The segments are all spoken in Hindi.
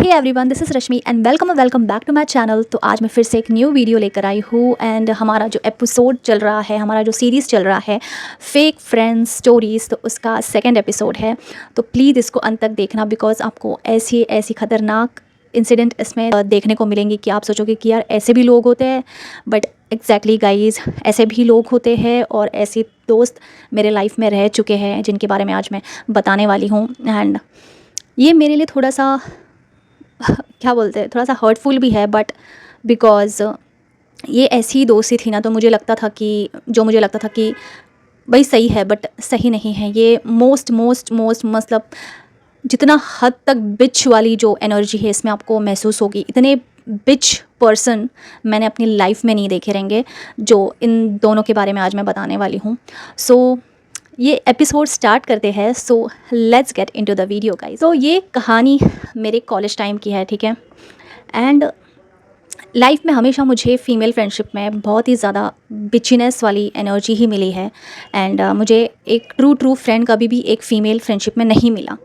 Hey everyone, this is Rashmi and welcome back to my channel. तो आज मैं फिर से एक न्यू वीडियो लेकर आई हूँ एंड हमारा जो एपिसोड चल रहा है, हमारा जो सीरीज़ चल रहा है फेक फ्रेंड्स स्टोरीज़, तो उसका सेकंड एपिसोड है। तो प्लीज़ इसको अंत तक देखना बिकॉज आपको ऐसी ख़तरनाक इंसिडेंट इसमें देखने को मिलेंगी कि आप सोचोगे कि यार ऐसे भी लोग होते हैं। बट एग्जैक्टली गाइज, ऐसे भी लोग होते हैं और ऐसे दोस्त मेरे लाइफ में रह चुके हैं जिनके बारे में आज मैं बताने वाली हूँ। एंड ये मेरे लिए थोड़ा सा क्या बोलते हैं, थोड़ा सा हर्टफुल भी है, बट बिकॉज़ ये ऐसी दोस्ती थी ना, तो मुझे लगता था कि भाई सही है बट सही नहीं है। ये मोस्ट मतलब जितना हद तक बिच वाली जो एनर्जी है इसमें आपको महसूस होगी, इतने बिच पर्सन मैंने अपनी लाइफ में नहीं देखे रहेंगे जो इन दोनों के बारे में आज मैं बताने वाली हूँ। सो ये एपिसोड स्टार्ट करते हैं। So let's get into the video guys. तो ये कहानी मेरे कॉलेज टाइम की है, ठीक है। एंड लाइफ में हमेशा मुझे फ़ीमेल फ्रेंडशिप में बहुत ही ज़्यादा बिचीनेस वाली एनर्जी ही मिली है। एंड मुझे एक ट्रू फ्रेंड कभी भी एक फ़ीमेल फ्रेंडशिप में नहीं मिला।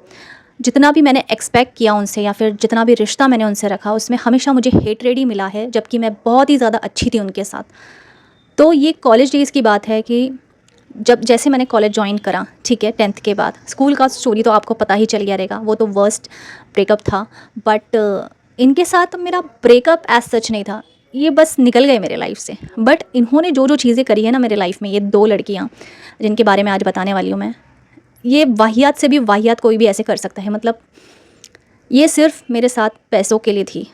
जितना भी मैंने एक्सपेक्ट किया उनसे या फिर जितना भी रिश्ता मैंने उनसे रखा, उसमें हमेशा मुझे हेटरेड ही मिला है, जबकि मैं बहुत ही ज़्यादा अच्छी थी उनके साथ। तो ये कॉलेज डेज़ की बात है कि जब जैसे मैंने कॉलेज ज्वाइन करा, ठीक है, 10th के बाद। स्कूल का स्टोरी तो आपको पता ही चल गया रहेगा, वो तो वर्स्ट ब्रेकअप था। बट इनके साथ मेरा ब्रेकअप एज सच नहीं था, ये बस निकल गए मेरे लाइफ से। बट इन्होंने जो चीज़ें करी है ना मेरे लाइफ में, ये दो लड़कियाँ जिनके बारे में आज बताने वाली हूँ मैं, ये वाहियात से भी वाहियात कोई भी ऐसे कर सकता है। मतलब ये सिर्फ मेरे साथ पैसों के लिए थी,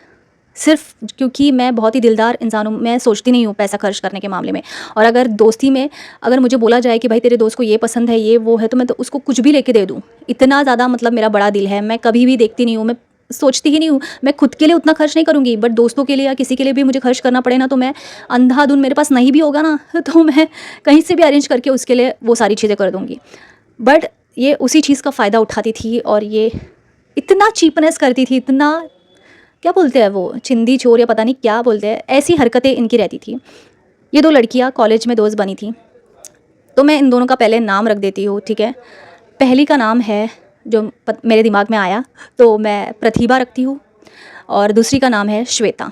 सिर्फ क्योंकि मैं बहुत ही दिलदार इंसान हूँ। मैं सोचती नहीं हूँ पैसा खर्च करने के मामले में। और अगर दोस्ती में अगर मुझे बोला जाए कि भाई तेरे दोस्त को ये पसंद है, ये वो है, तो मैं तो उसको कुछ भी लेके दे दूँ। इतना ज़्यादा मतलब मेरा बड़ा दिल है। मैं कभी भी देखती नहीं हूँ, मैं सोचती ही नहीं हूँ। मैं खुद के लिए उतना खर्च नहीं करूँगी, बट दोस्तों के लिए या किसी के लिए भी मुझे खर्च करना पड़े ना, तो मैं अंधाधुन, मेरे पास नहीं भी होगा ना तो मैं कहीं से भी अरेंज करके उसके लिए वो सारी चीज़ें कर दूँगी। बट ये उसी चीज़ का फ़ायदा उठाती थी और ये इतना चीपनेस करती थी, इतना क्या बोलते हैं वो, चिंदी चोर या पता नहीं क्या बोलते हैं, ऐसी हरकतें इनकी रहती थी। ये दो लड़कियां कॉलेज में दोस्त बनी थी। तो मैं इन दोनों का पहले नाम रख देती हूँ, ठीक है। पहली का नाम है, जो मेरे दिमाग में आया तो मैं प्रतिभा रखती हूँ, और दूसरी का नाम है श्वेता।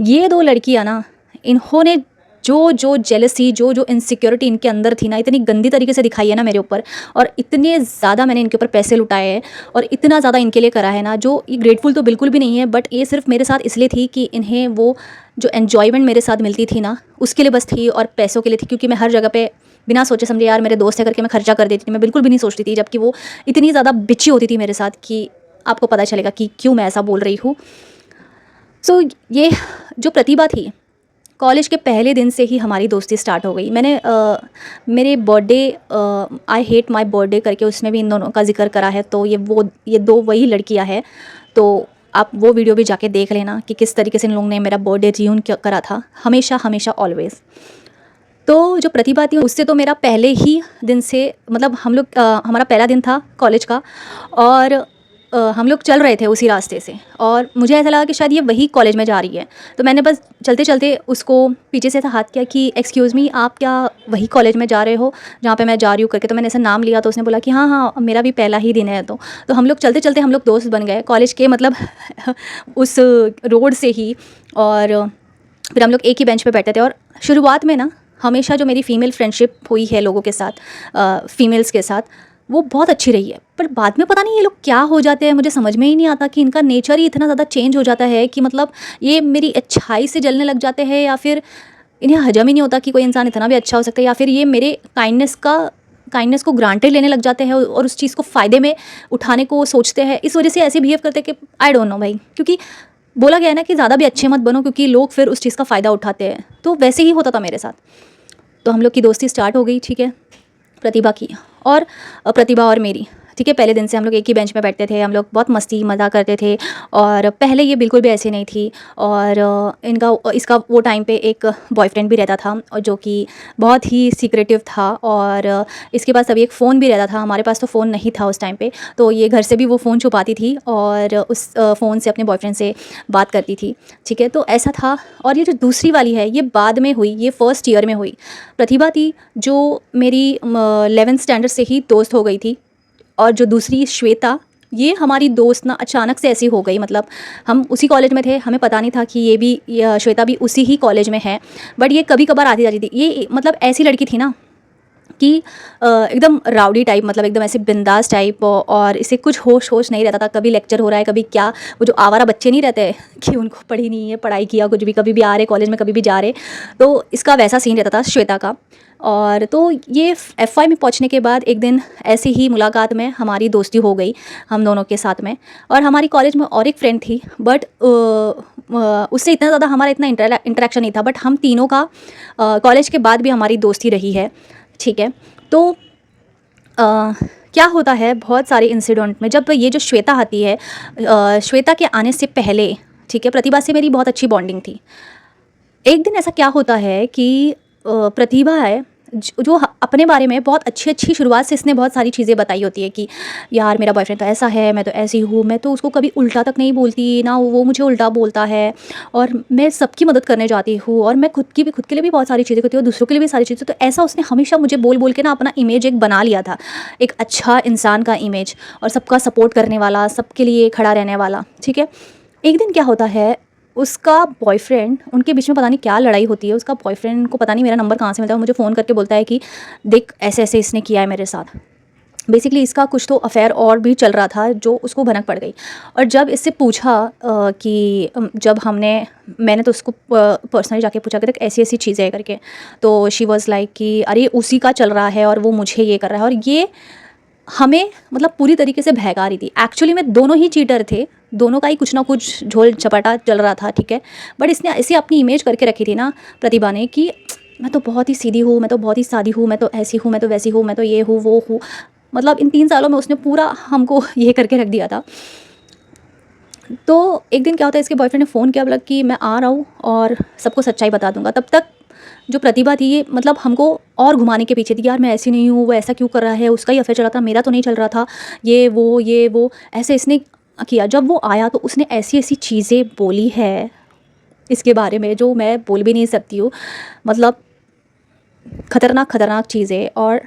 ये दो लड़कियाँ ना, इन्होंने जो जेलसी, जो इनसिक्योरिटी इनके अंदर थी ना, इतनी गंदी तरीके से दिखाई है ना मेरे ऊपर, और इतने ज़्यादा मैंने इनके ऊपर पैसे लुटाए हैं और इतना ज़्यादा इनके लिए करा है ना, जो ये ग्रेटफुल तो बिल्कुल भी नहीं है। बट ये सिर्फ मेरे साथ इसलिए थी कि इन्हें वो जो एन्जॉयमेंट मेरे साथ मिलती थी ना, उसके लिए बस थी, और पैसों के लिए थी। क्योंकि मैं हर जगह पे बिना सोचे समझे यार मेरे दोस्त है करके मैं खर्चा कर देती थी, मैं बिल्कुल भी नहीं सोचती थी। जबकि वो इतनी ज़्यादा बिच्छी होती थी मेरे साथ कि आपको पता चलेगा कि क्यों मैं ऐसा बोल रही हूँ। सो ये जो प्रतिभा थी, कॉलेज के पहले दिन से ही हमारी दोस्ती स्टार्ट हो गई। मैंने मेरे birthday, I hate my birthday करके उसमें भी इन दोनों का जिक्र करा है। तो ये दो वही लड़कियां हैं। तो आप वो वीडियो भी जाके देख लेना कि किस तरीके से इन लोगों ने मेरा बर्थडे रियून करा था, हमेशा ऑलवेज़। तो जो प्रतिभा थी उससे तो मेरा पहले ही दिन से, मतलब हमारा पहला दिन था कॉलेज का, और हम लोग चल रहे थे उसी रास्ते से, और मुझे ऐसा लगा कि शायद ये वही कॉलेज में जा रही है। तो मैंने बस चलते चलते उसको पीछे से ऐसा हाथ किया कि एक्सक्यूज़ मी, आप क्या वही कॉलेज में जा रहे हो जहाँ पे मैं जा रही हूँ करके। तो मैंने ऐसा नाम लिया, तो उसने बोला कि हाँ मेरा भी पहला ही दिन है। तो हम लोग चलते चलते हम लोग दोस्त बन गए कॉलेज के, मतलब उस रोड से ही। और फिर हम लोग एक ही बेंच पे बैठते थे। और शुरुआत में ना, हमेशा जो मेरी फ़ीमेल फ्रेंडशिप हुई है लोगों के साथ, फ़ीमेल्स के साथ, वो बहुत अच्छी रही है। पर बाद में पता नहीं ये लोग क्या हो जाते हैं, मुझे समझ में ही नहीं आता कि इनका नेचर ही इतना ज़्यादा चेंज हो जाता है कि मतलब ये मेरी अच्छाई से जलने लग जाते हैं, या फिर इन्हें हजम ही नहीं होता कि कोई इंसान इतना भी अच्छा हो सकता है, या फिर ये मेरे काइंडनेस को ग्रांटेड लेने लग जाते हैं और उस चीज़ को फ़ायदे में उठाने को सोचते हैं। इस वजह से ऐसे बिहेव करते हैं कि आई डोंट नो भाई, क्योंकि बोला गया है ना कि ज़्यादा भी अच्छे मत बनो, क्योंकि लोग फिर उस चीज़ का फ़ायदा उठाते हैं। तो वैसे ही होता था मेरे साथ। तो हम लोग की दोस्ती स्टार्ट हो गई, ठीक है, प्रतिभा की और प्रतिभा और मेरी, ठीक है। पहले दिन से हम लोग एक ही बेंच में बैठते थे, हम लोग बहुत मस्ती मज़ा करते थे। और पहले ये बिल्कुल भी ऐसी नहीं थी। और इसका वो टाइम पे एक बॉयफ्रेंड भी रहता था, और जो कि बहुत ही सीक्रेटिव था। और इसके पास अभी एक फ़ोन भी रहता था, हमारे पास तो फ़ोन नहीं था उस टाइम पे। तो ये घर से भी वो फ़ोन छुपाती थी और उस फ़ोन से अपने बॉयफ्रेंड से बात करती थी, ठीक है। तो ऐसा था। और ये जो दूसरी वाली है, ये बाद में हुई, ये फर्स्ट ईयर में हुई। प्रतिभा थी जो मेरी 11th स्टैंडर्ड से ही दोस्त हो गई थी। और जो दूसरी श्वेता, ये हमारी दोस्त ना अचानक से ऐसी हो गई, मतलब हम उसी कॉलेज में थे, हमें पता नहीं था कि श्वेता भी उसी ही कॉलेज में है, बट ये कभी कभार आती जाती थी। ये मतलब ऐसी लड़की थी ना कि एकदम राउडी टाइप, मतलब एकदम ऐसे बिंदास टाइप, और इसे कुछ होश होश नहीं रहता था, कभी लेक्चर हो रहा है, कभी क्या, वो जो आवारा बच्चे नहीं रहते कि उनको पढ़ी नहीं है, पढ़ाई किया कुछ भी, कभी भी आ रहे कॉलेज में, कभी भी जा रहे, तो इसका वैसा सीन रहता था श्वेता का। और तो ये FY में पहुंचने के बाद एक दिन ऐसी ही मुलाकात में हमारी दोस्ती हो गई हम दोनों के साथ में। और हमारी कॉलेज में और एक फ्रेंड थी, बट उससे इतना ज़्यादा हमारा इतना इंटरेक्शन नहीं था, बट हम तीनों का कॉलेज के बाद भी हमारी दोस्ती रही है, ठीक है। तो क्या होता है बहुत सारे इंसिडेंट में, जब ये जो श्वेता आती है, श्वेता के आने से पहले, ठीक है, प्रतिभा से मेरी बहुत अच्छी बॉन्डिंग थी। एक दिन ऐसा क्या होता है कि प्रतिभा है जो अपने बारे में बहुत अच्छी अच्छी शुरुआत से इसने बहुत सारी चीज़ें बताई होती है कि यार मेरा बॉयफ्रेंड तो ऐसा है, मैं तो ऐसी हूँ, मैं तो उसको कभी उल्टा तक नहीं बोलती ना, वो मुझे उल्टा बोलता है, और मैं सबकी मदद करने जाती हूँ, और मैं खुद के लिए भी बहुत सारी चीज़ें करती हूँ, और दूसरों के लिए भी सारी चीज़ें। तो ऐसा उसने हमेशा मुझे बोल बोल के ना अपना इमेज एक बना लिया था, एक अच्छा इंसान का इमेज, और सबका सपोर्ट करने वाला, सबके लिए खड़ा रहने वाला, ठीक है। एक दिन क्या होता है, उसका बॉयफ्रेंड, उनके बीच में पता नहीं क्या लड़ाई होती है, उसका बॉयफ्रेंड को पता नहीं मेरा नंबर कहाँ से मिलता है, मुझे फ़ोन करके बोलता है कि देख ऐसे ऐसे इसने किया है मेरे साथ। बेसिकली इसका कुछ तो अफेयर और भी चल रहा था, जो उसको भनक पड़ गई। और जब इससे पूछा कि जब मैंने तो उसको पर्सनली जाके पूछा कि देख ऐसी ऐसी चीज़ें करके, तो शी वॉज़ लाइक कि अरे उसी का चल रहा है और वो मुझे ये कर रहा है, और ये हमें मतलब पूरी तरीके से बहका रही थी। एक्चुअली में दोनों ही चीटर थे, दोनों का ही कुछ ना कुछ झोल झपाटा चल रहा था, ठीक है। बट इसने ऐसे अपनी इमेज करके रखी थी ना प्रतिभा ने कि मैं तो बहुत ही सीधी हूँ, मैं तो बहुत ही सादी हूँ, मैं तो ऐसी हूँ, मैं तो वैसी हूँ, मैं तो ये हूँ वो हूँ। मतलब इन 3 सालों में उसने पूरा हमको ये करके रख दिया था। तो एक दिन क्या होता है, इसके बॉयफ्रेंड ने फ़ोन किया, बोला कि मैं आ रहा हूँ और सबको सच्चाई बता दूंगा। तब तक जो प्रतिभा थी ये मतलब हमको और घुमाने के पीछे थी, यार मैं ऐसी नहीं हूँ, वो ऐसा क्यों कर रहा है, उसका ही अफेयर चल रहा था, मेरा तो नहीं चल रहा था, ये वो ऐसे इसने किया। जब वो आया तो उसने ऐसी ऐसी चीज़ें बोली है इसके बारे में जो मैं बोल भी नहीं सकती हूँ, मतलब खतरनाक खतरनाक चीज़ें। और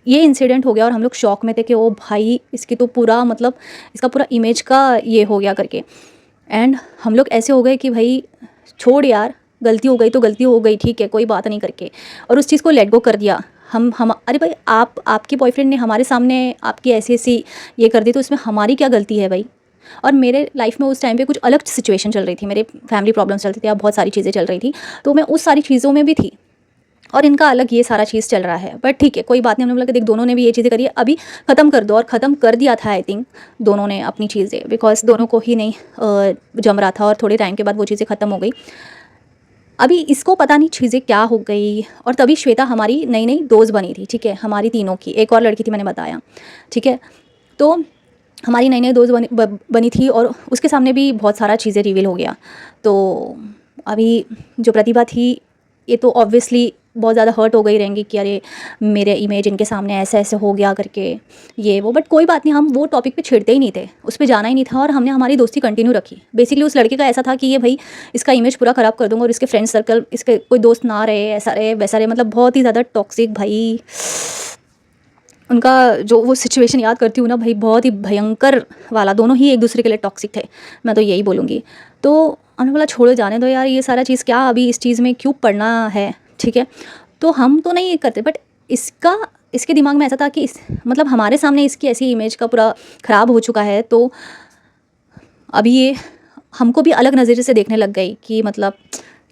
ये इंसिडेंट हो गया और हम लोग शॉक में थे कि ओ भाई इसकी तो पूरा मतलब इसका पूरा इमेज का ये हो गया करके। एंड हम लोग ऐसे हो गए कि भाई छोड़ यार, गलती हो गई तो गलती हो गई, ठीक है कोई बात नहीं करके, और उस चीज़ को लेट गो कर दिया। हम अरे भाई आपके बॉयफ्रेंड ने हमारे सामने आपकी ऐसी ऐसी ये कर दी, तो इसमें हमारी क्या गलती है भाई। और मेरे लाइफ में उस टाइम पे कुछ अलग सिचुएशन चल रही थी, मेरे फैमिली प्रॉब्लम्स चलती थी, अब बहुत सारी चीज़ें चल रही थी, तो मैं उस सारी चीज़ों में भी थी, और इनका अलग ये सारा चीज़ चल रहा है। बट ठीक है कोई बात नहीं, हमने बोला कि देख दोनों ने भी ये चीज़ें करी है, अभी ख़त्म कर दो, और ख़त्म कर दिया था आई थिंक दोनों ने अपनी चीज़ें, बिकॉज दोनों को ही नहीं जम रहा था, और थोड़े टाइम के बाद वो चीज़ें ख़त्म हो गई। अभी इसको पता नहीं चीज़ें क्या हो गई, और तभी श्वेता हमारी नई नई दोस्त बनी थी, ठीक है, हमारी तीनों की, एक और लड़की थी मैंने बताया, ठीक है। तो हमारी नई नई दोस्त बनी थी, और उसके सामने भी बहुत सारा चीज़ें रिवील हो गया। तो अभी जो प्रतिभा थी ये तो ऑब्वियसली बहुत ज़्यादा हर्ट हो गई रहेंगी कि अरे मेरे इमेज इनके सामने ऐसे ऐसे हो गया करके ये वो। बट कोई बात नहीं, हम वो टॉपिक पे छेड़ते ही नहीं थे, उस पर जाना ही नहीं था, और हमने हमारी दोस्ती कंटिन्यू रखी। बेसिकली उस लड़के का ऐसा था कि ये भाई इसका इमेज पूरा ख़राब कर दूंगा, और इसके फ्रेंड सर्कल, इसके कोई दोस्त ना रहे, ऐसा रहे वैसा रहे, मतलब बहुत ही ज़्यादा टॉक्सिक भाई। उनका जो वो सिचुएशन याद करती हूँ ना भाई, बहुत ही भयंकर वाला, दोनों ही एक दूसरे के लिए टॉक्सिक थे, मैं तो यही बोलूँगी। तो हमने बोला छोड़ो जाने दो यार, ये सारा चीज़ क्या अभी इस चीज़ में क्यों पढ़ना है, ठीक है। तो हम तो नहीं करते, बट इसके दिमाग में ऐसा था कि मतलब हमारे सामने इसकी ऐसी इमेज का पूरा ख़राब हो चुका है, तो अभी ये हमको भी अलग नज़रिए से देखने लग गई कि मतलब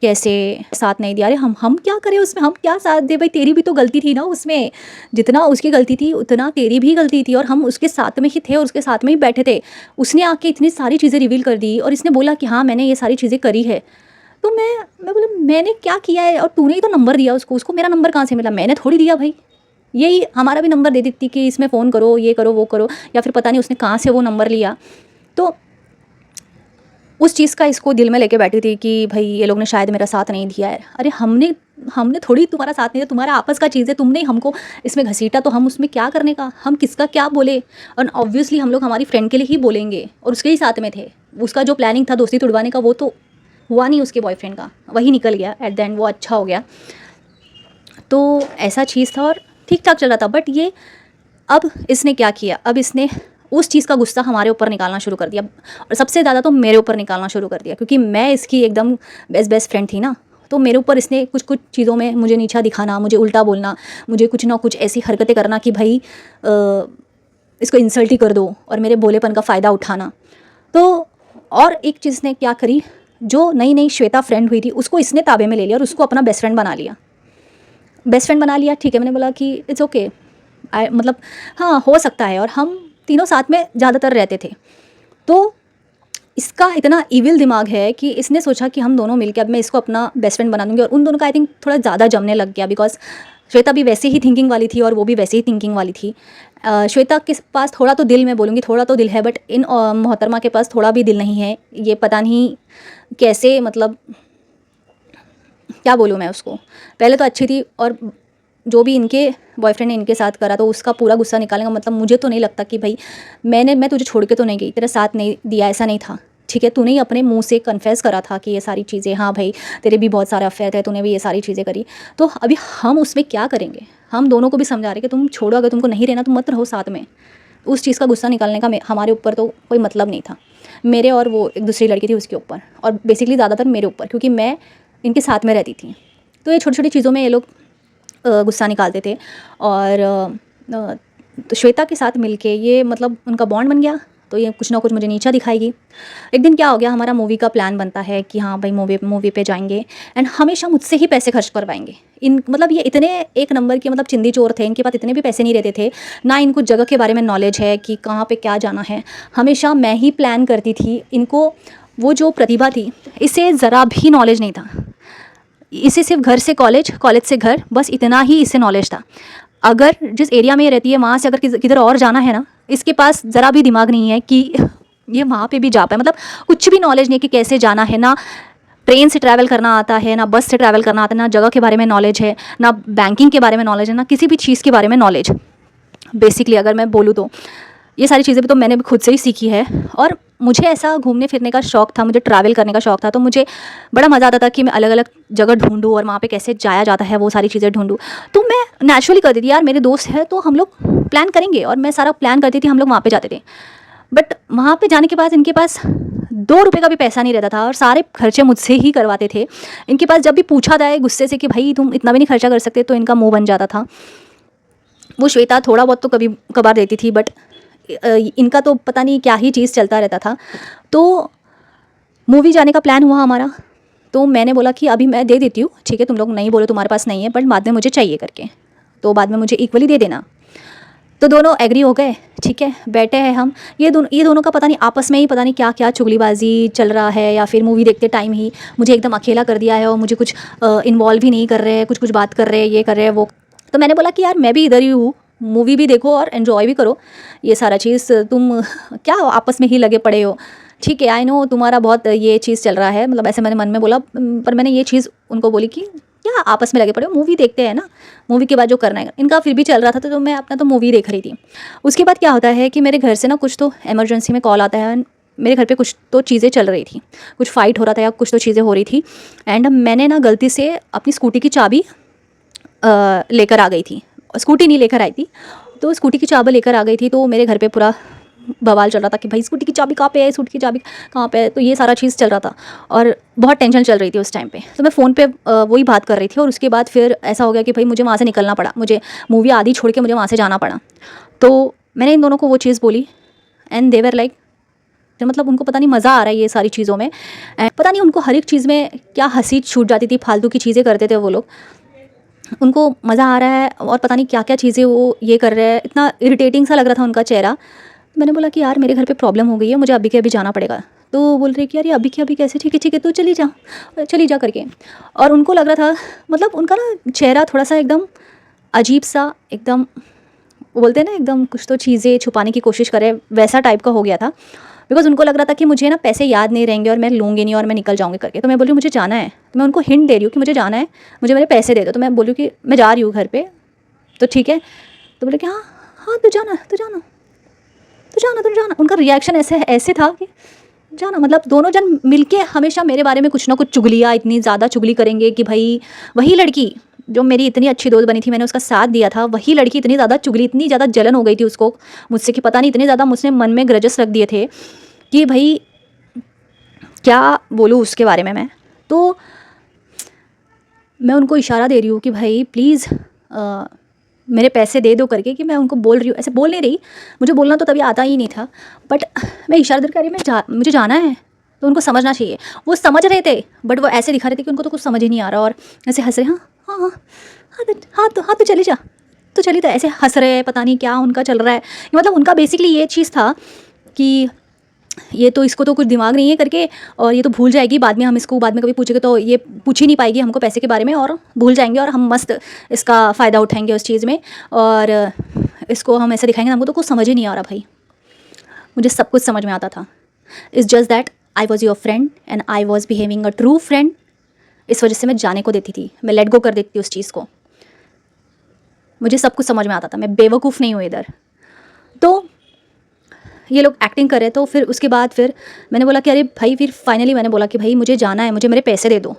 कैसे साथ नहीं दिया। अरे हम क्या करें उसमें, हम क्या साथ दे भाई, तेरी भी तो गलती थी ना उसमें, जितना उसकी गलती थी उतना तेरी भी गलती थी, और हम उसके साथ में ही थे और उसके साथ में ही बैठे थे। उसने आके इतनी सारी चीज़ें रिवील कर दी, और इसने बोला कि हाँ मैंने ये सारी चीज़ें करी है। तो मैं बोला मैंने क्या किया है, और तूने ही तो नंबर दिया उसको मेरा नंबर कहाँ से मिला, मैंने थोड़ी दिया भाई। यही हमारा भी नंबर दे देती कि इसमें फ़ोन करो, ये करो वो करो, या फिर पता नहीं उसने कहाँ से वो नंबर लिया। तो उस चीज़ का इसको दिल में लेके बैठी थी कि भाई ये लोग ने शायद मेरा साथ नहीं दिया है। अरे हमने थोड़ी तुम्हारा साथ नहीं दिया, तुम्हारा आपस का चीज़ है, तुमने हमको इसमें घसीटा, तो हम उसमें क्या करने का, हम किसका क्या बोले। और ऑब्वियसली हम लोग हमारी फ्रेंड के लिए ही बोलेंगे, और उसके ही साथ में थे। उसका जो प्लानिंग था दोस्ती तुड़वाने का वो तो हुआ नहीं, उसके बॉयफ्रेंड का वही निकल गया एट द एंड, वो अच्छा हो गया। तो ऐसा चीज़ था और ठीक ठाक चल रहा था। बट ये अब इसने क्या किया, अब इसने उस चीज़ का गुस्सा हमारे ऊपर निकालना शुरू कर दिया, और सबसे ज़्यादा तो मेरे ऊपर निकालना शुरू कर दिया, क्योंकि मैं इसकी एकदम बेस्ट फ्रेंड थी ना। तो मेरे ऊपर इसने कुछ कुछ चीज़ों में मुझे नीचा दिखाना, मुझे उल्टा बोलना, मुझे कुछ ना कुछ ऐसी हरकतें करना कि भाई इसको इंसल्ट ही कर दो, और मेरे भोलेपन का फ़ायदा उठाना। तो और एक चीज़ ने क्या करी, जो नई नई श्वेता फ्रेंड हुई थी उसको इसने ताबे में ले लिया और उसको अपना बेस्ट फ्रेंड बना लिया। बेस्ट फ्रेंड बना लिया, ठीक है। मैंने बोला कि इट्स ओके, मतलब हाँ हो सकता है, और हम तीनों साथ में ज़्यादातर रहते थे। तो इसका इतना इविल दिमाग है कि इसने सोचा कि हम दोनों मिलकर अब मैं इसको अपना बेस्ट फ्रेंड बना दूंगी, और उन दोनों का आई थिंक थोड़ा ज़्यादा जमने लग गया, बिकॉज श्वेता भी वैसे ही थिंकिंग वाली थी और वो भी वैसे ही थिंकिंग वाली थी। श्वेता के पास थोड़ा तो दिल, मैं बोलूँगी थोड़ा तो दिल है, बट इन मोहतरमा के पास थोड़ा भी दिल नहीं है। ये पता नहीं कैसे, मतलब क्या बोलूँ मैं उसको। पहले तो अच्छी थी, और जो भी इनके बॉयफ्रेंड ने इनके साथ करा तो उसका पूरा गुस्सा निकालेगा। मतलब मुझे तो नहीं लगता कि भाई मैं तुझे छोड़ के तो नहीं गई, तेरा साथ नहीं दिया, ऐसा नहीं था, ठीक है। तूने ही अपने मुंह से कन्फेस करा था कि ये सारी चीज़ें, हाँ भाई तेरे भी बहुत सारे अफेयर थे, तूने भी ये सारी चीज़ें करी। तो अभी हम उसमें क्या करेंगे? हम दोनों को भी समझा रहे कि तुम छोड़ो, अगर तुमको नहीं रहना तो मत रहो साथ में। उस चीज़ का गुस्सा निकालने का हमारे ऊपर तो कोई मतलब नहीं था, मेरे और वो एक दूसरी लड़की थी उसके ऊपर, और बेसिकली ज़्यादातर मेरे ऊपर, क्योंकि मैं इनके साथ में रहती थी। तो ये छोटी छोटी चीज़ों में ये लोग गुस्सा निकालते थे। और तो श्वेता के साथ मिलके ये मतलब उनका बॉन्ड बन गया, तो ये कुछ ना कुछ मुझे नीचा दिखाएगी। एक दिन क्या हो गया, हमारा मूवी का प्लान बनता है कि हाँ भाई मूवी पे जाएंगे, एंड हमेशा मुझसे ही पैसे खर्च करवाएंगे। मतलब ये इतने एक नंबर के मतलब चिंदी चोर थे, इनके पास इतने भी पैसे नहीं रहते थे, ना इनको जगह के बारे में नॉलेज है कि कहाँ पे क्या जाना है। हमेशा मैं ही प्लान करती थी। इनको वो जो प्रतिभा थी, इसे ज़रा भी नॉलेज नहीं था। इसे सिर्फ घर से कॉलेज, कॉलेज से घर, बस इतना ही इसे नॉलेज था। अगर जिस एरिया में ये रहती है वहाँ से अगर किधर और जाना है ना, इसके पास ज़रा भी दिमाग नहीं है कि ये वहाँ पे भी जा पाए। मतलब कुछ भी नॉलेज नहीं है कि कैसे जाना है, ना ट्रेन से ट्रैवल करना आता है, ना बस से ट्रैवल करना आता है, ना जगह के बारे में नॉलेज है, ना बैंकिंग के बारे में नॉलेज है, ना किसी भी चीज़ के बारे में नॉलेज। बेसिकली अगर मैं बोलूँ तो ये सारी चीज़ें भी तो मैंने खुद से ही सीखी है। और मुझे ऐसा घूमने फिरने का शौक़ था, मुझे ट्रैवल करने का शौक़ था, तो मुझे बड़ा मज़ा आता था कि मैं अलग अलग जगह ढूंढूँ और वहाँ पे कैसे जाया जाता है वो सारी चीज़ें ढूंढूँ। तो मैं नेचुरली करती थी, यार मेरे दोस्त हैं तो हम लोग प्लान करेंगे, और मैं सारा प्लान करती थी, हम लोग वहाँ पे जाते थे। बट वहाँ पे जाने के बाद इनके पास 2 रुपये का भी पैसा नहीं रहता था, और सारे खर्चे मुझसे ही करवाते थे। इनके पास जब भी पूछा जाए गुस्से से कि भाई तुम इतना भी नहीं खर्चा कर सकते, तो इनका मुँह बन जाता था। वो श्वेता थोड़ा बहुत तो कभी कभार देती थी, बट इनका तो पता नहीं क्या ही चीज़ चलता रहता था। तो मूवी जाने का प्लान हुआ हमारा, तो मैंने बोला कि अभी मैं दे देती हूँ, ठीक है, तुम लोग नहीं बोलो तुम्हारे पास नहीं है, बट बाद में मुझे चाहिए करके, तो बाद में मुझे इक्वली दे देना। तो दोनों एग्री हो गए, ठीक है। बैठे हैं हम, ये दोनों का पता नहीं आपस में ही पता नहीं क्या क्या चुगलीबाजी चल रहा है, या फिर मूवी देखते टाइम ही मुझे एकदम अकेला कर दिया है और मुझे कुछ इन्वॉल्व ही नहीं कर रहे हैं, कुछ कुछ बात कर रहे हैं, ये कर रहे हैं वो। तो मैंने बोला कि यार मैं भी इधर ही हूँ, मूवी भी देखो और एन्जॉय भी करो, ये सारा चीज़ तुम क्या आपस में ही लगे पड़े हो, ठीक है। आई नो तुम्हारा बहुत ये चीज़ चल रहा है, मतलब ऐसे मैंने मन में बोला, पर मैंने ये चीज़ उनको बोली कि क्या आपस में लगे पड़े हो, मूवी देखते हैं ना, मूवी के बाद जो करना है। इनका फिर भी चल रहा था, तो मैं अपना तो मूवी देख रही थी। उसके बाद क्या होता है कि मेरे घर से ना कुछ तो इमरजेंसी में कॉल आता है, मेरे घर पे कुछ तो चीज़ें चल रही थी, कुछ फाइट हो रहा था या कुछ तो चीज़ें हो रही थी। एंड मैंने ना गलती से अपनी स्कूटी की चाबी लेकर आ गई थी, स्कूटी नहीं लेकर आई थी, तो स्कूटी की चाबी लेकर आ गई थी। तो मेरे घर पे पूरा बवाल चल रहा था कि भाई स्कूटी की चाबी कहाँ पे है, स्कूटी की चाबी कहाँ पे है, तो ये सारा चीज़ चल रहा था और बहुत टेंशन चल रही थी उस टाइम पे। तो मैं फ़ोन पे वही बात कर रही थी, और उसके बाद फिर ऐसा हो गया कि भाई मुझे वहाँ से निकलना पड़ा, मुझे मूवी आधी छोड़ के मुझे वहाँ से जाना पड़ा। तो मैंने इन दोनों को वो चीज़ बोली, एंड दे वर लाइक, मतलब उनको पता नहीं मज़ा आ रहा है ये सारी चीज़ों में, पता नहीं उनको हर एक चीज़ में क्या हंसी छूट जाती थी, फालतू की चीज़ें करते थे वो लोग, उनको मज़ा आ रहा है और पता नहीं क्या क्या चीज़ें वो ये कर रहे हैं। इतना इरिटेटिंग सा लग रहा था उनका चेहरा। मैंने बोला कि यार मेरे घर पे प्रॉब्लम हो गई है, मुझे अभी के अभी जाना पड़ेगा। तो वो बोल रही कि यार ये अभी के अभी कैसे, ठीक है तो चली जा करके। और उनको लग रहा था, मतलब उनका ना चेहरा थोड़ा सा एकदम अजीब सा, एकदम वो बोलते हैं ना एकदम कुछ तो चीज़ें छुपाने की कोशिश करे, वैसा टाइप का हो गया था। बिकॉज उनको लग रहा था कि मुझे ना पैसे याद नहीं रहेंगे और मैं लूँगी नहीं और मैं निकल जाऊँगी करके। तो मैं बोली मुझे जाना है, तो मैं उनको हिंट दे रही हूँ कि मुझे जाना है, मुझे मेरे पैसे दे दो। तो मैं बोली कि मैं जा रही हूँ घर पे, तो ठीक है। तो बोले कि हाँ हाँ तू जाना। उनका रिएक्शन ऐसे था कि जाना, मतलब दोनों जन मिलके हमेशा मेरे बारे में कुछ ना कुछ चुगलियाँ, इतनी ज़्यादा चुगली करेंगे कि भाई वही लड़की जो मेरी इतनी अच्छी दोस्त बनी थी, मैंने उसका साथ दिया था, वही लड़की इतनी ज़्यादा चुगली, इतनी ज़्यादा जलन हो गई थी उसको मुझसे कि पता नहीं इतने ज़्यादा मुझसे मन में ग्रजेस रख दिए थे कि भाई क्या बोलूँ उसके बारे में मैं। तो मैं उनको इशारा दे रही हूँ कि भाई प्लीज़ मेरे पैसे दे दो करके, कि मैं उनको बोल रही हूँ, ऐसे बोल नहीं रही, मुझे बोलना तो तभी आता ही नहीं था, बट मैं इशारा देकर कह रही मुझे जाना है, तो उनको समझना चाहिए। वो समझ रहे थे बट वो ऐसे दिखा रहे थे कि उनको तो कुछ समझ ही नहीं आ रहा, और ऐसे हंस रहे, हाँ हाँ हाँ हाँ तो चली जा, तो चली, तो ऐसे हंस रहे हैं, पता नहीं क्या उनका चल रहा है। मतलब उनका बेसिकली ये चीज़ था कि ये तो इसको तो कुछ दिमाग नहीं है करके, और ये तो भूल जाएगी, बाद में हम इसको बाद में कभी पूछेंगे तो ये पूछ ही नहीं पाएगी हमको पैसे के बारे में, और भूल जाएंगे, और हम मस्त इसका फ़ायदा उठाएंगे उस चीज़ में, और इसको हम ऐसे दिखाएंगे। हमको तो कुछ समझ ही नहीं आ रहा भाई, मुझे सब कुछ समझ में आता था। It's just that I was your friend and I was behaving a true friend. इस वजह से मैं जाने को देती थी, मैं लेट गो कर देती थी उस चीज़ को। मुझे सब कुछ समझ में आता था, मैं बेवकूफ़ नहीं हूँ इधर। तो ये लोग एक्टिंग कर रहे, तो फिर उसके बाद फिर मैंने बोला कि अरे भाई, फिर फाइनली मैंने बोला कि भाई मुझे जाना है, मुझे मेरे पैसे दे दो।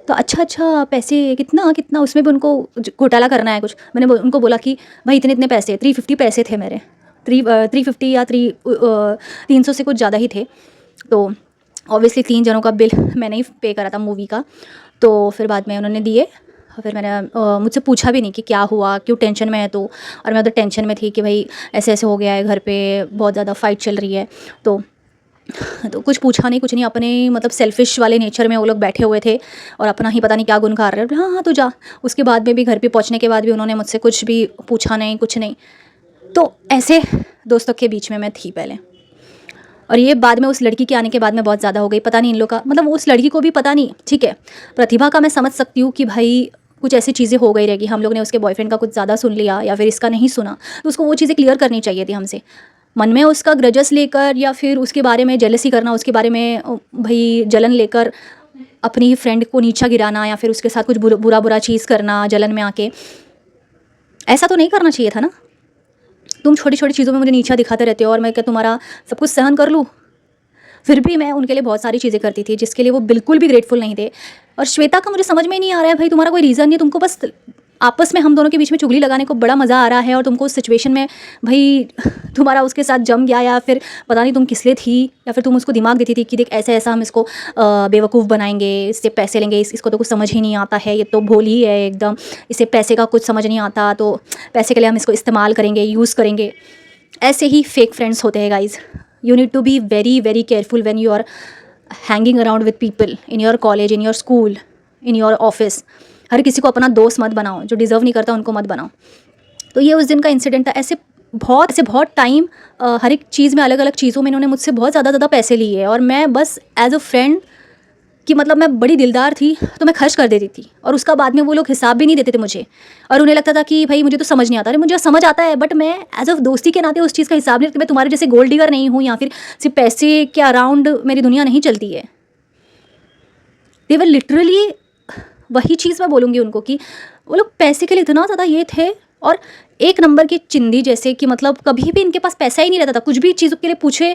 तो अच्छा पैसे कितना कितना, उसमें भी उनको घोटाला करना है कुछ। मैंने उनको बोला कि भाई इतने इतने पैसे, 350 पैसे थे मेरे, 350 या 300 से कुछ ज़्यादा ही थे। तो ऑब्वियसली 3 जनों का बिल मैंने ही पे करा था मूवी का। तो फिर बाद में उन्होंने दिए, और फिर मैंने मुझसे पूछा भी नहीं कि क्या हुआ, क्यों टेंशन में है तो। और मैं उधर टेंशन में थी कि भाई ऐसे ऐसे हो गया है, घर पे बहुत ज़्यादा फाइट चल रही है। तो कुछ पूछा नहीं, कुछ नहीं, अपने मतलब सेल्फिश वाले नेचर में वो लोग बैठे हुए थे, और अपना ही पता नहीं क्या गुन खा रहे हैं। हाँ हाँ तो जा। उसके बाद में भी, घर पे पहुँचने के बाद भी उन्होंने मुझसे कुछ भी पूछा नहीं, कुछ नहीं। तो ऐसे दोस्तों के बीच में मैं थी पहले, और ये बाद में उस लड़की के आने के बाद में बहुत ज़्यादा हो गई। पता नहीं इन लोग का, मतलब उस लड़की को भी पता नहीं, ठीक है, प्रतिभा का मैं समझ सकती हूँ कि भाई कुछ ऐसी चीज़ें हो गई रहेगी, हम लोग ने उसके बॉयफ्रेंड का कुछ ज़्यादा सुन लिया या फिर इसका नहीं सुना, तो उसको वो चीज़ें क्लियर करनी चाहिए थी हमसे। मन में उसका ग्रजस लेकर या फिर उसके बारे में जेलसी करना, उसके बारे में भाई जलन लेकर अपनी फ्रेंड को नीचा गिराना, या फिर उसके साथ कुछ बुरा बुरा चीज़ करना जलन में आके, ऐसा तो नहीं करना चाहिए था ना। तुम छोटी छोटी चीज़ों में मुझे नीचा दिखाते रहते हो, और मैं क्या तुम्हारा सब कुछ सहन कर लूँ। फिर भी मैं उनके लिए बहुत सारी चीज़ें करती थी जिसके लिए वो बिल्कुल भी ग्रेटफुल नहीं थे। और श्वेता का मुझे समझ में ही नहीं आ रहा है भाई, तुम्हारा कोई रीज़न नहीं, तुमको बस आपस में हम दोनों के बीच में चुगली लगाने को बड़ा मज़ा आ रहा है, और तुमको उस सिचुएशन में भाई तुम्हारा उसके साथ जम गया, या फिर पता नहीं तुम किस लिए थी, या फिर तुम उसको दिमाग देती थी कि देख ऐसे ऐसा हम इसको बेवकूफ़ बनाएंगे, इससे पैसे लेंगे, इसको तो कुछ समझ ही नहीं आता है, ये तो भोली है एकदम, इसे पैसे का कुछ समझ नहीं आता, तो पैसे के लिए हम इसको इस्तेमाल करेंगे, यूज़ करेंगे। ऐसे ही फेक फ्रेंड्स होते हैं guys. You need to be very very careful when you are hanging around with people in your college, in your school, in your office. हर किसी को अपना दोस्त मत बनाओ, जो डिज़र्व नहीं करता उनको मत बनाओ। तो ये उस दिन का इंसिडेंट था। ऐसे बहुत टाइम हर एक चीज़ में, अलग अलग चीज़ों में इन्होंने मुझसे बहुत ज़्यादा पैसे लिए, और मैं बस एज अ फ्रेंड कि मतलब मैं बड़ी दिलदार थी तो मैं खर्च कर देती थी, और उसका बाद में वो लोग हिसाब भी नहीं देते थे मुझे, और उन्हें लगता था कि भाई मुझे तो समझ नहीं आता। अरे मुझे समझ आता है, बट मैं एज अ दोस्ती के नाते उस चीज़ का हिसाब नहीं रखती। मैं तुम्हारे जैसे गोल्ड डिगर नहीं हूँ, या फिर सिर्फ पैसे के अराउंड मेरी दुनिया नहीं चलती है। दे वर लिटरली, वही चीज़ मैं बोलूँगी उनको कि वो लोग पैसे के लिए इतना ज़्यादा ये थे, और एक नंबर की चिंदी जैसे कि मतलब कभी भी इनके पास पैसा ही नहीं रहता था। कुछ भी चीज़ों के लिए पूछे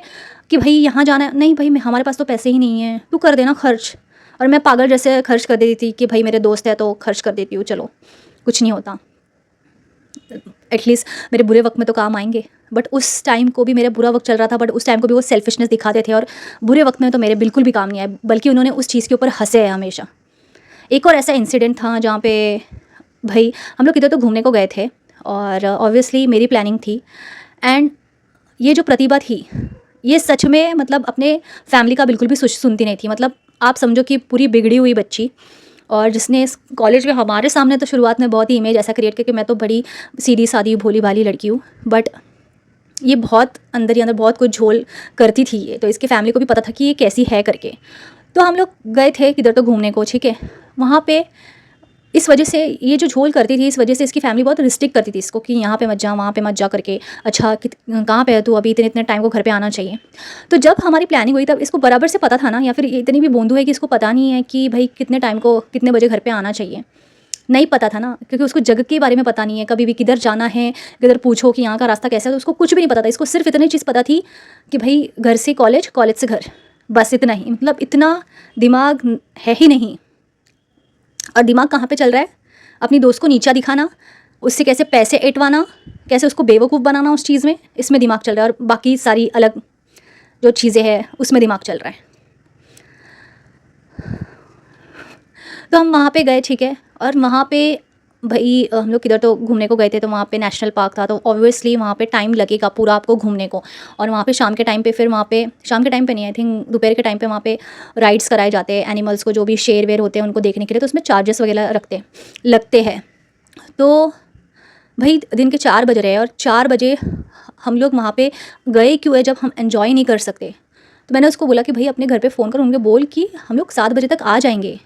कि भाई यहाँ जाना है, नहीं भाई हमारे पास तो पैसे ही नहीं है, तू कर देना खर्च। और मैं पागल जैसे खर्च कर देती थी कि भाई मेरे दोस्त है तो खर्च कर देती हूँ, चलो कुछ नहीं होता, एटलीस्ट मेरे बुरे वक्त में तो काम आएंगे। बट उस टाइम को भी मेरा बुरा वक्त चल रहा था, बट उस टाइम को भी वो सेल्फिशनेस दिखाते थे, और बुरे वक्त में तो मेरे बिल्कुल भी काम नहीं आए, बल्कि उन्होंने उस चीज़ के ऊपर हंसे है हमेशा। एक और ऐसा इंसिडेंट था जहाँ पे भाई हम लोग इधर तो घूमने को गए थे, और ऑब्वियसली मेरी प्लानिंग थी, एंड ये जो प्रतिभा थी ये सच में मतलब अपने फैमिली का बिल्कुल भी सुनती नहीं थी। मतलब आप समझो कि पूरी बिगड़ी हुई बच्ची, और जिसने इस कॉलेज में हमारे सामने तो शुरुआत में बहुत ही इमेज ऐसा क्रिएट किया कि मैं तो बड़ी सीधी सादी भोली भाली लड़की हूँ, बट ये बहुत अंदर ही अंदर बहुत कुछ झोल करती थी ये, तो इसके फैमिली को भी पता था कि ये कैसी है करके। तो हम लोग गए थे किधर तो घूमने को, ठीक है। वहाँ पे इस वजह से ये जो झोल करती थी, इस वजह से इसकी फैमिली बहुत रिस्ट्रिक्ट करती थी इसको कि यहाँ पे मत जा, वहाँ पे मत जा करके। अच्छा कहाँ पे है तू, अभी इतने इतने टाइम को घर पे आना चाहिए। तो जब हमारी प्लानिंग हुई तब इसको बराबर से पता था ना, या फिर इतनी भी बोंदू है कि इसको पता नहीं है कि भाई कितने टाइम को कितने बजे घर पर आना चाहिए, नहीं पता था ना, क्योंकि उसको जगह के बारे में पता नहीं है, कभी भी किधर जाना है, किधर पूछो कि यहाँ का रास्ता कैसा है, तो उसको कुछ भी नहीं पता था। इसको सिर्फ इतनी चीज़ पता थी कि भाई घर से कॉलेज, कॉलेज से घर, बस इतना ही। मतलब इतना दिमाग है ही नहीं। और दिमाग कहाँ पे चल रहा है, अपनी दोस्त को नीचा दिखाना, उससे कैसे पैसे ऐंठवाना, कैसे उसको बेवकूफ़ बनाना उस चीज़ में, इसमें दिमाग चल रहा है, और बाकी सारी अलग जो चीज़ें हैं उसमें दिमाग चल रहा है। तो हम वहाँ पे गए, ठीक है, और वहाँ पे भाई हम लोग किधर तो घूमने को गए थे, तो वहाँ पे नेशनल पार्क था, तो ऑब्वियसली वहाँ पे टाइम लगेगा पूरा आपको घूमने को। और वहाँ पे शाम के टाइम पे, फिर वहाँ पे शाम के टाइम पे नहीं, आई थिंक दोपहर के टाइम पे वहाँ पे राइड्स कराए जाते हैं एनिमल्स को, जो भी शेर वेर होते हैं उनको देखने के लिए, तो उसमें चार्जेस वगैरह लगते हैं। तो भाई दिन के 4 बज रहे हैं, और 4 बजे हम लोग वहाँ पे गए क्यों है जब हम एन्जॉय नहीं कर सकते। तो मैंने उसको बोला कि भाई अपने घर पे फ़ोन कर, उनके बोल कि हम लोग 7 बजे तक आ जाएंगे।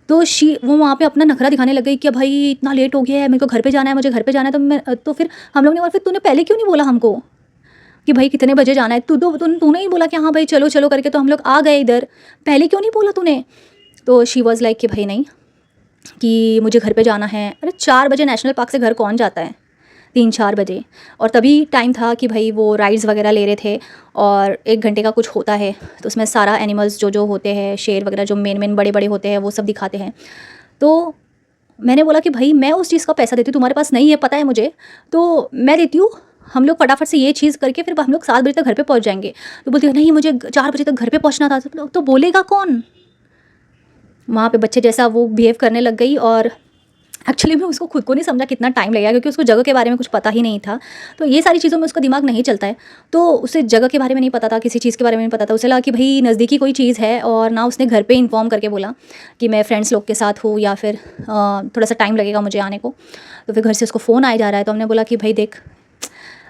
तो वो वहाँ पे अपना नखरा दिखाने लग गई कि भाई इतना लेट हो गया है, मेरे को घर पे जाना है, मुझे घर पे जाना है। तो फिर हम लोग ने, और फिर तूने पहले क्यों नहीं बोला हमको कि भाई कितने बजे जाना है? तूने ही बोला कि हाँ भाई चलो चलो करके, तो हम लोग आ गए इधर, पहले क्यों नहीं बोला तूने? तो शी वॉज़ लाइक कि भाई नहीं, कि मुझे घर पे जाना है। अरे 4 बजे नेशनल पार्क से घर कौन जाता है, 3-4 बजे? और तभी टाइम था कि भाई वो राइड्स वगैरह ले रहे थे, और 1 घंटे का कुछ होता है, तो उसमें सारा एनिमल्स जो जो होते हैं, शेर वगैरह जो मेन बड़े बड़े होते हैं, वो सब दिखाते हैं। तो मैंने बोला कि भाई मैं उस चीज़ का पैसा देती हूँ, तुम्हारे पास नहीं है पता है मुझे, तो मैं देती हूँ, हम लोग फटाफट से ये चीज़ करके फिर हम लोग 7 बजे तक घर पे पहुँच जाएंगे। तो बोलती है नहीं, मुझे 4 बजे तक घर पे पहुँचना था। तो बोलेगा कौन? वहाँ पे बच्चे जैसा वो बिहेव करने लग गई, और एक्चुअली मैं उसको खुद को नहीं समझा कितना टाइम लगेगा, क्योंकि उसको जगह के बारे में कुछ पता ही नहीं था। तो ये सारी चीज़ों में उसका दिमाग नहीं चलता है, तो उसे जगह के बारे में नहीं पता था, किसी चीज़ के बारे में नहीं पता था। उसे लगा कि भाई नज़दीकी कोई चीज़ है, और ना उसने घर पे इन्फॉर्म करके बोला कि मैं फ्रेंड्स लोग के साथ हूँ, या फिर थोड़ा सा टाइम लगेगा मुझे आने को। तो फिर घर से उसको फ़ोन आया जा रहा है, तो हमने बोला कि भाई देख,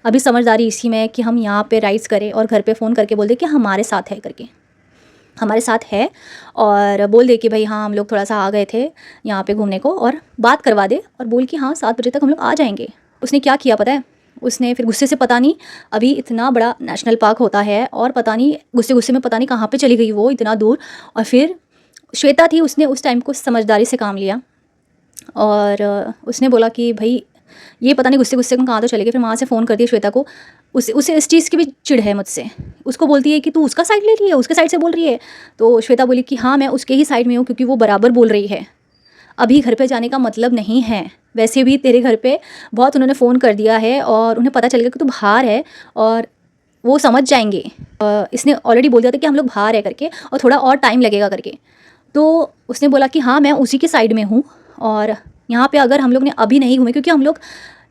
अभी समझदारी इसी में है कि हम यहाँ पर राइड्स करें और घर पर फ़ोन करके बोल दे कि हमारे साथ है करके, हमारे साथ है, और बोल दे कि भाई हाँ हम लोग थोड़ा सा आ गए थे यहाँ पे घूमने को, और बात करवा दे और बोल कि हाँ 7 बजे तक हम लोग आ जाएंगे। उसने क्या किया पता है? उसने फिर गुस्से से, पता नहीं अभी इतना बड़ा नेशनल पार्क होता है, और पता नहीं गुस्से गुस्से में पता नहीं कहाँ पे चली गई वो इतना दूर। और फिर श्वेता थी, उसने उस टाइम को समझदारी से काम लिया, और उसने बोला कि भाई ये पता नहीं गुस्से गुस्से में कहाँ तो चले गए। फिर वहाँ से फ़ोन कर दिया श्वेता को। उसे इस चीज़ की भी चिढ़ है मुझसे। उसको बोलती है कि तू उसका साइड ले रही है, उसके साइड से बोल रही है। तो श्वेता बोली कि हाँ मैं उसके ही साइड में हूँ, क्योंकि वो बराबर बोल रही है। अभी घर पे जाने का मतलब नहीं है, वैसे भी तेरे घर पे बहुत उन्होंने फ़ोन कर दिया है, और उन्हें पता चल गया कि तू बाहर है, और वो समझ जाएंगे। इसने ऑलरेडी बोल दिया था कि हम लोग बाहर है करके, और थोड़ा और टाइम लगेगा करके। तो उसने बोला कि हाँ मैं उसी के साइड में हूँ, और यहाँ पे अगर हम लोग ने अभी नहीं घूमे, क्योंकि हम लोग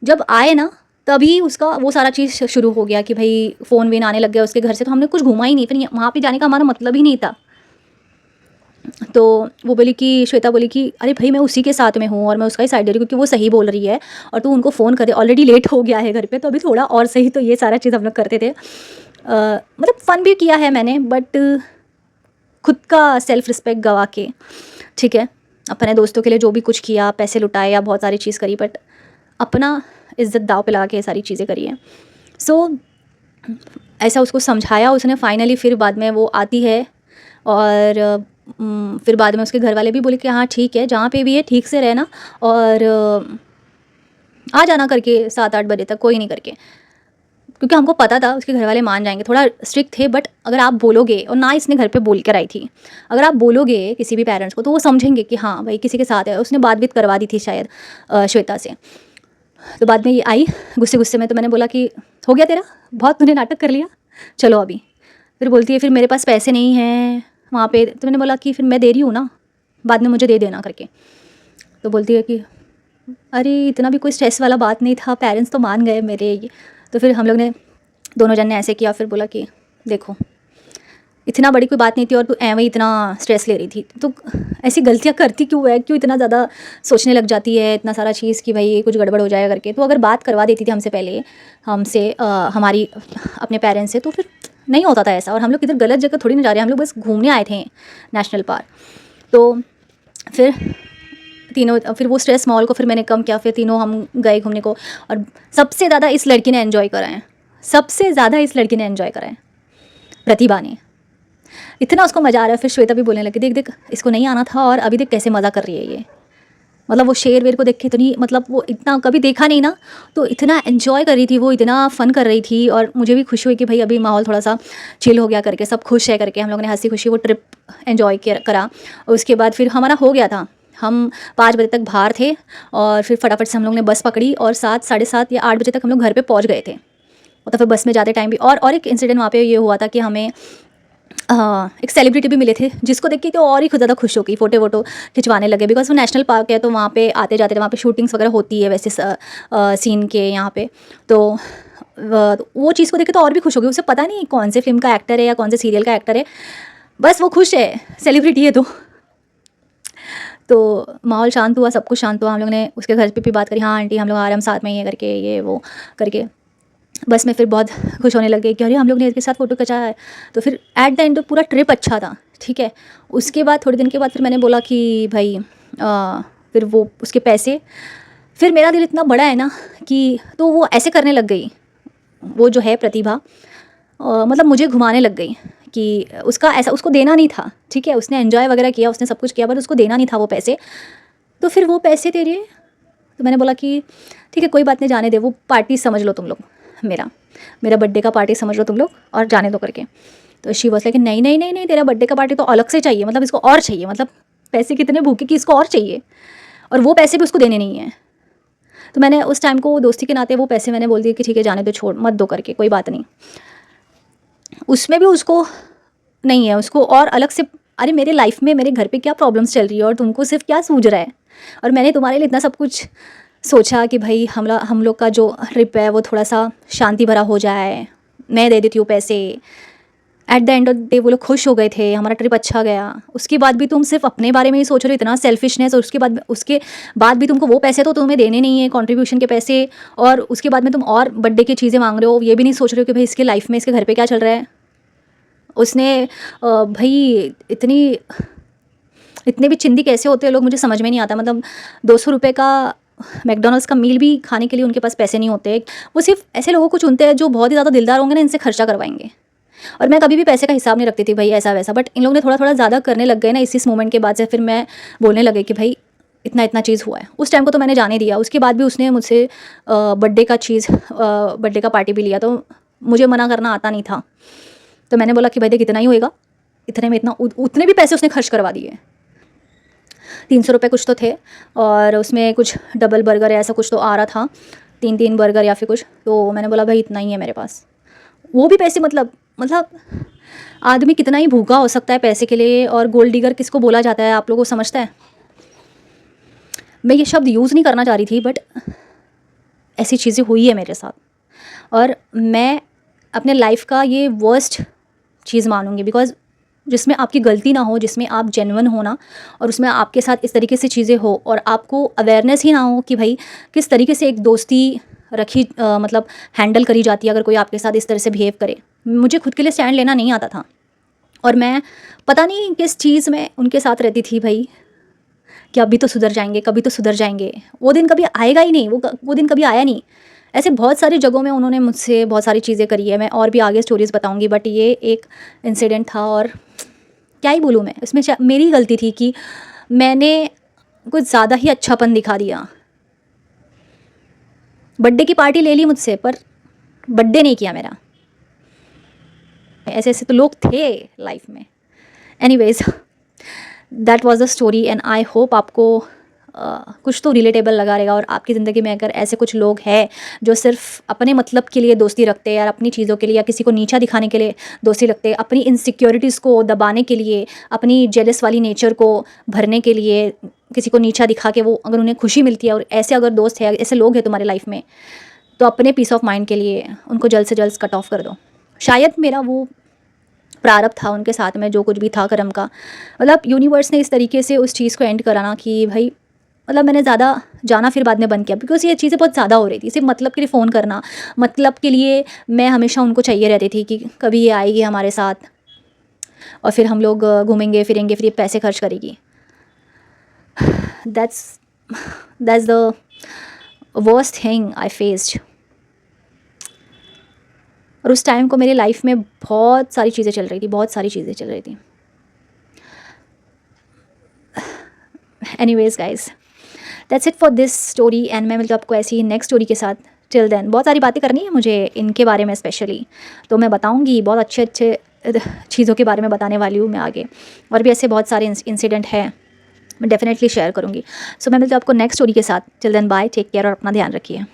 जब आए ना तभी उसका वो सारा चीज़ शुरू हो गया कि भाई फ़ोन वीन आने लग गया उसके घर से, तो हमने कुछ घूमा ही नहीं, फिर वहाँ पे जाने का हमारा मतलब ही नहीं था। तो वो बोली कि श्वेता बोली कि अरे भाई मैं उसी के साथ में हूँ, और मैं उसका ही साइड दे रही हूँ, क्योंकि वो सही बोल रही है, और तू उनको फ़ोन कर दे, ऑलरेडी लेट हो गया है घर पे, तो अभी थोड़ा और सही। तो ये सारा चीज़ हम लोग करते थे, मतलब फ़न भी किया है मैंने, बट खुद का सेल्फ़ रिस्पेक्ट गवा के, ठीक है, अपने दोस्तों के लिए जो भी कुछ किया, पैसे लुटाए या बहुत सारी चीज़ करी, बट अपना इज़्ज़त दाव पे लगा के सारी चीज़ें करी हैं। सो ऐसा उसको समझाया उसने फाइनली। फिर बाद में वो आती है, और फिर बाद में उसके घर वाले भी बोले कि हाँ ठीक है, जहाँ पे भी है ठीक से रहना, और आ जाना करके 7-8 बजे तक, कोई नहीं करके। क्योंकि हमको पता था उसके घर वाले मान जाएंगे, थोड़ा स्ट्रिक्ट थे, बट अगर आप बोलोगे, और ना इसने घर पे बोल कर आई थी, अगर आप बोलोगे किसी भी पेरेंट्स को तो वो समझेंगे कि हाँ भाई किसी के साथ है। उसने बात भी करवा दी थी शायद श्वेता से। तो बाद में ये आई गुस्से गुस्से में, तो मैंने बोला कि हो गया तेरा, बहुत तूने नाटक कर लिया, चलो अभी। फिर बोलती है फिर मेरे पास पैसे नहीं हैं वहाँ पे। तो मैंने बोला कि फिर मैं दे रही हूँ ना, बाद में मुझे दे देना करके। तो बोलती है कि अरे इतना भी कोई स्ट्रेस वाला बात नहीं था, पेरेंट्स तो मान गए मेरे। तो फिर हम लोग ने दोनों जन ने ऐसे किया, फिर बोला कि देखो इतना बड़ी कोई बात नहीं थी, और तू एवं इतना स्ट्रेस ले रही थी, तो ऐसी गलतियाँ करती क्यों है, क्यों इतना ज़्यादा सोचने लग जाती है इतना सारा चीज़ कि भाई कुछ गड़बड़ हो जाएगा करके। तो अगर बात करवा देती थी हमसे पहले, हमसे हमारी अपने पेरेंट्स से, तो फिर नहीं होता था ऐसा। और हम लोग इधर गलत जगह थोड़ी ना जा रहे हैं, हम लोग बस घूमने आए थे नेशनल पार्क। तो फिर वो स्ट्रेस मॉल को फिर मैंने कम किया, फिर तीनों हम गए घूमने को। और सबसे ज़्यादा इस लड़की ने एंजॉय करा है, सबसे ज़्यादा इस लड़की ने एंजॉय करा है, प्रतिभा ने। इतना उसको मज़ा आ रहा है। फिर श्वेता भी बोलने लगी देख देख इसको नहीं आना था, और अभी देख कैसे मज़ा कर रही है ये। मतलब वो शेर वेर को देख के इतनी, मतलब वो इतना कभी देखा नहीं ना, तो इतना एंजॉय कर रही थी वो, इतना फ़न कर रही थी। और मुझे भी खुशी हुई कि भाई अभी माहौल थोड़ा सा चिल हो गया करके, सब खुश है करके। हम लोगों ने हंसी खुशी वो ट्रिप एंजॉय करा। उसके बाद फिर हमारा हो गया था हम 5 बजे तक बाहर थे और फिर फटाफट से हम लोग ने बस पकड़ी और 7, साढ़े 7 या 8 बजे तक हम लोग घर पे पहुंच गए थे। और तो फिर बस में जाते टाइम भी और एक इंसिडेंट वहाँ पे ये हुआ था कि हमें एक सेलिब्रिटी भी मिले थे, जिसको देख के तो और ही खुद ज़्यादा खुश हो गई, फ़ोटो वोटो खिंचवाने लगे, बिकॉज़ वो नेशनल पार्क है तो वहाँ पे आते जाते वहाँ पे शूटिंग्स वगैरह होती है वैसे सीन के यहाँ पे। तो वो चीज़ को देख के तो और भी खुश हो गई। उसे पता नहीं कौन से फ़िल्म का एक्टर है या कौन से सीरियल का एक्टर है, बस वो खुश है, सेलिब्रिटी है तो माहौल शांत हुआ, सब कुछ शांत हुआ। हम लोग ने उसके घर पे भी बात करी, हाँ आंटी हम लोग आ रहे हैं, हम साथ में ये करके ये वो करके बस में फिर बहुत खुश होने लगे कि अरे हम लोग ने इसके साथ फ़ोटो खिंचाया है। तो फिर एट द एंड पूरा ट्रिप अच्छा था, ठीक है। उसके बाद थोड़े दिन के बाद फिर मैंने बोला कि भाई फिर वो उसके पैसे, फिर मेरा दिल इतना बड़ा है ना कि तो वो ऐसे करने लग गई, वो जो है प्रतिभा, मतलब मुझे घुमाने लग गई कि उसका ऐसा उसको देना नहीं था, ठीक है। उसने एंजॉय वगैरह किया, उसने सब कुछ किया, बट उसको देना नहीं था वो पैसे। तो फिर वो पैसे तेरे, तो मैंने बोला कि ठीक है कोई बात नहीं, जाने दे, वो पार्टी समझ लो तुम लोग, मेरा मेरा बर्थडे का पार्टी समझ लो तुम लोग और जाने दो करके। तो शी वॉज लाइक नहीं नहीं नहीं नहीं, तेरा बर्थडे का पार्टी तो अलग से चाहिए, मतलब इसको और चाहिए, मतलब पैसे कितने भूखे कि इसको और चाहिए, और वो पैसे भी उसको देने नहीं हैं। तो मैंने उस टाइम को दोस्ती के नाते वो पैसे मैंने बोल दिए कि ठीक है जाने दो, छोड़ मत दो करके, कोई बात नहीं। उसमें भी उसको नहीं है, उसको और अलग से, अरे मेरे लाइफ में मेरे घर पे क्या प्रॉब्लम्स चल रही है और तुमको सिर्फ क्या सूझ रहा है, और मैंने तुम्हारे लिए इतना सब कुछ सोचा कि भाई हम लोग का जो ट्रिप है वो थोड़ा सा शांति भरा हो जाए, मैं दे देती हूँ पैसे। At the end of the day वो लोग खुश हो गए थे, हमारा ट्रिप अच्छा गया। उसके बाद भी तुम सिर्फ अपने बारे में ही सोच रहे हो, इतना सेल्फिशनेस, और उसके बाद भी तुमको वो पैसे तो तुम्हें देने नहीं है, कंट्रीब्यूशन के पैसे, और उसके बाद में तुम और बर्थडे की चीज़ें मांग रहे हो, ये भी नहीं सोच रहे हो कि भाई इसके लाइफ में, इसके घर पे क्या चल रहा है। उसने भाई इतने भी चिंदी कैसे होते हैं लोग, मुझे समझ में नहीं आता। मतलब 200 रुपये का मैकडॉनल्ड्स का मील भी खाने के लिए उनके पास पैसे नहीं होते। वो सिर्फ ऐसे लोगों को चुनते हैं जो बहुत ही ज़्यादा दिलदार होंगे ना, इनसे खर्चा करवाएंगे। और मैं कभी भी पैसे का हिसाब नहीं रखती थी भाई ऐसा वैसा, बट इन लोगों ने थोड़ा थोड़ा ज़्यादा करने लग गए ना, इस मोमेंट के बाद से फिर मैं बोलने लगे कि भाई इतना इतना चीज़ हुआ है। उस टाइम को तो मैंने जाने दिया, उसके बाद भी उसने मुझसे बर्थडे का पार्टी भी लिया, तो मुझे मना करना आता नहीं था। तो मैंने बोला कि भाई देख इतना ही होएगा, इतने में इतना, उतने भी पैसे उसने खर्च करवा दिए। 300 रुपये कुछ तो थे, और उसमें कुछ डबल बर्गर या ऐसा कुछ तो आ रहा था, 3 बर्गर या फिर कुछ। तो मैंने बोला भाई इतना ही है मेरे पास। वो भी पैसे, मतलब आदमी कितना ही भूखा हो सकता है पैसे के लिए। और गोल्ड डिगर किसको बोला जाता है आप लोगों को समझता है? मैं ये शब्द यूज़ नहीं करना चाह रही थी, बट ऐसी चीज़ें हुई है मेरे साथ, और मैं अपने लाइफ का ये वर्स्ट चीज़ मानूंगी, बिकॉज जिसमें आपकी गलती ना हो, जिसमें आप जेन्युइन हो ना, और उसमें आपके साथ इस तरीके से चीज़ें हो, और आपको अवेयरनेस ही ना हो कि भाई किस तरीके से एक दोस्ती रखी मतलब हैंडल करी जाती है अगर कोई आपके साथ इस तरह से बिहेव करे। मुझे खुद के लिए स्टैंड लेना नहीं आता था, और मैं पता नहीं किस चीज़ में उनके साथ रहती थी भाई, कि अभी तो सुधर जाएंगे, कभी तो सुधर जाएंगे। वो दिन कभी आएगा ही नहीं, वो दिन कभी आया नहीं। ऐसे बहुत सारी जगहों में उन्होंने मुझसे बहुत सारी चीज़ें करी है, मैं और भी आगे स्टोरीज़ बताऊंगी, बट ये एक इंसिडेंट था। और क्या ही बोलूँ मैं, इसमें मेरी गलती थी कि मैंने कुछ ज़्यादा ही अच्छापन दिखा दिया। बर्थडे की पार्टी ले ली मुझसे, पर बर्थडे नहीं किया मेरा। ऐसे ऐसे तो लोग थे लाइफ में। Anyways, that was the story, and I hope आपको कुछ तो रिलेटेबल लगा रहेगा। और आपकी ज़िंदगी में अगर ऐसे कुछ लोग हैं जो सिर्फ अपने मतलब के लिए दोस्ती रखते हैं, यार अपनी चीज़ों के लिए, या किसी को नीचा दिखाने के लिए दोस्ती रखते हैं, अपनी इनसिक्योरिटीज़ को दबाने के लिए, अपनी जेलस वाली नेचर को भरने के लिए, किसी को नीचा दिखा के वो अगर उन्हें खुशी मिलती है, और ऐसे अगर दोस्त है, ऐसे लोग हैं तुम्हारे लाइफ में, तो अपने पीस ऑफ माइंड के लिए उनको जल्द से जल्द कट ऑफ कर दो। शायद मेरा वो प्रारब्ध था उनके साथ में, जो कुछ भी था कर्म का, मतलब यूनिवर्स ने इस तरीके से उस चीज़ को एंड कराना कि भाई, मतलब मैंने ज़्यादा जाना फिर बाद में बंद किया, बिकॉज ये चीज़ें बहुत ज़्यादा हो रही थी। सिर्फ मतलब के लिए फ़ोन करना, मतलब के लिए मैं हमेशा उनको चाहिए रहती थी कि कभी ये आएगी हमारे साथ, और फिर हम लोग घूमेंगे फिरेंगे, फिर ये पैसे खर्च करेगी। That's the worst thing I faced. और उस टाइम को मेरी लाइफ में बहुत सारी चीज़ें चल रही थी, बहुत सारी चीज़ें चल रही थी। Anyways guys, that's it for this story, and मैं मिलती हूँ आपको ऐसी नेक्स्ट स्टोरी के साथ। टिल देन, बहुत सारी बातें करनी है मुझे इनके बारे में स्पेशली, तो मैं बताऊँगी, बहुत अच्छे अच्छे चीज़ों के बारे में बताने वाली हूँ मैं आगे। और भी ऐसे बहुत सारे इंसिडेंट हैं मैं डेफिनेटली शेयर करूँगी। सो मैं मिलती हूँ आपको नेक्स्ट स्टोरी के साथ। Till then bye, take care और अपना ध्यान रखिए।